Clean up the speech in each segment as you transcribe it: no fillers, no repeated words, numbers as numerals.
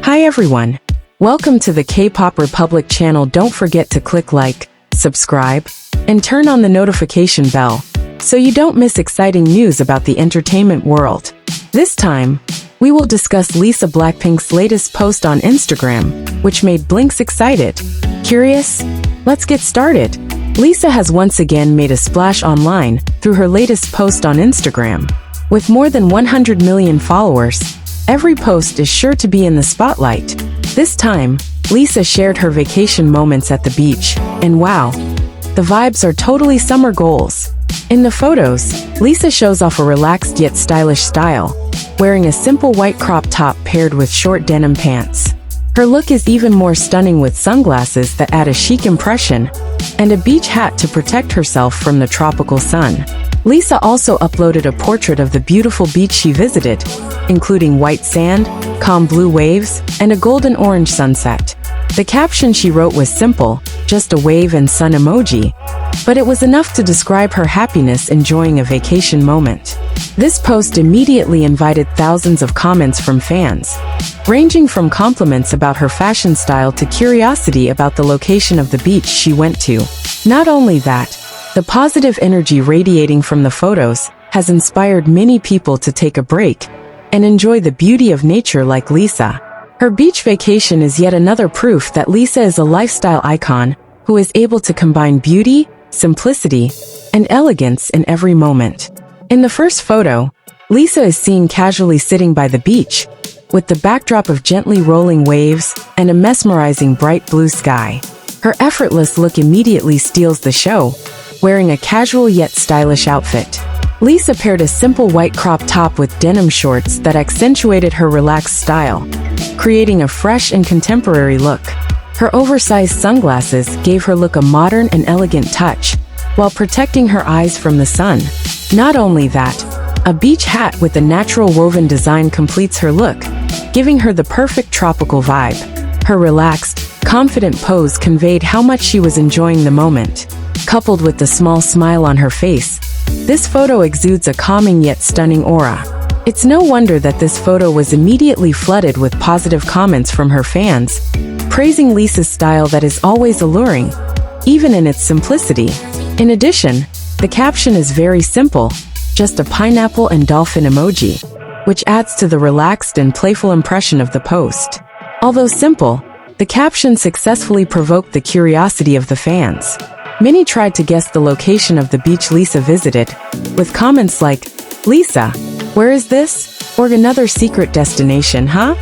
Hi everyone! Welcome to the K-Pop Republic channel. Don't forget to click like, subscribe, and turn on the notification bell, so you don't miss exciting news about the entertainment world. This time, we will discuss Lisa BLACKPINK's latest post on Instagram, which made Blinks excited. Curious? Let's get started. Lisa has once again made a splash online through her latest post on Instagram. With more than 100 million followers, every post is sure to be in the spotlight. This time, Lisa shared her vacation moments at the beach, and wow, the vibes are totally summer goals. In the photos, Lisa shows off a relaxed yet stylish style, wearing a simple white crop top paired with short denim pants. Her look is even more stunning with sunglasses that add a chic impression, and a beach hat to protect herself from the tropical sun. Lisa also uploaded a portrait of the beautiful beach she visited, including white sand, calm blue waves, and a golden-orange sunset. The caption she wrote was simple, just a wave and sun emoji, but it was enough to describe her happiness enjoying a vacation moment. This post immediately invited thousands of comments from fans, ranging from compliments about her fashion style to curiosity about the location of the beach she went to. Not only that, the positive energy radiating from the photos has inspired many people to take a break and enjoy the beauty of nature like Lisa. Her beach vacation is yet another proof that Lisa is a lifestyle icon who is able to combine beauty, simplicity, and elegance in every moment. In the first photo, Lisa is seen casually sitting by the beach, with the backdrop of gently rolling waves and a mesmerizing bright blue sky. Her effortless look immediately steals the show, wearing a casual yet stylish outfit. Lisa paired a simple white crop top with denim shorts that accentuated her relaxed style, creating a fresh and contemporary look. Her oversized sunglasses gave her look a modern and elegant touch, while protecting her eyes from the sun. Not only that, a beach hat with a natural woven design completes her look, giving her the perfect tropical vibe. Her relaxed, confident pose conveyed how much she was enjoying the moment. Coupled with the small smile on her face, this photo exudes a calming yet stunning aura. It's no wonder that this photo was immediately flooded with positive comments from her fans, praising Lisa's style that is always alluring, even in its simplicity. In addition, the caption is very simple, just a pineapple and dolphin emoji, which adds to the relaxed and playful impression of the post. Although simple, the caption successfully provoked the curiosity of the fans. Many tried to guess the location of the beach Lisa visited, with comments like, "Lisa, where is this?" or "Another secret destination, huh?"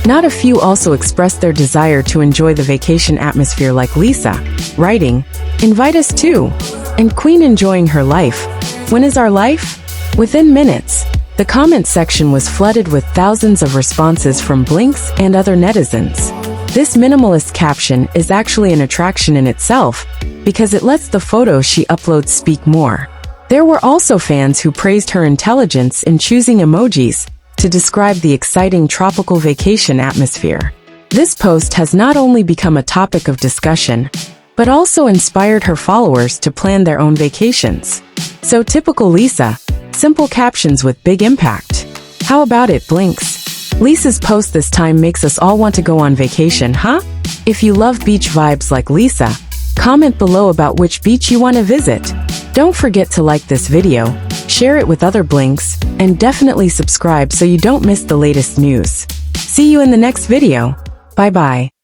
Not a few also expressed their desire to enjoy the vacation atmosphere like Lisa, writing, "Invite us too," and "Queen enjoying her life. When is our life?" Within minutes, the comment section was flooded with thousands of responses from Blinks and other netizens. This minimalist caption is actually an attraction in itself, because it lets the photos she uploads speak more. There were also fans who praised her intelligence in choosing emojis to describe the exciting tropical vacation atmosphere. This post has not only become a topic of discussion, but also inspired her followers to plan their own vacations. So typical Lisa, simple captions with big impact. How about it, Blinks? Lisa's post this time makes us all want to go on vacation, huh? If you love beach vibes like Lisa, comment below about which beach you want to visit. Don't forget to like this video, share it with other Blinks, and definitely subscribe so you don't miss the latest news. See you in the next video. Bye-bye.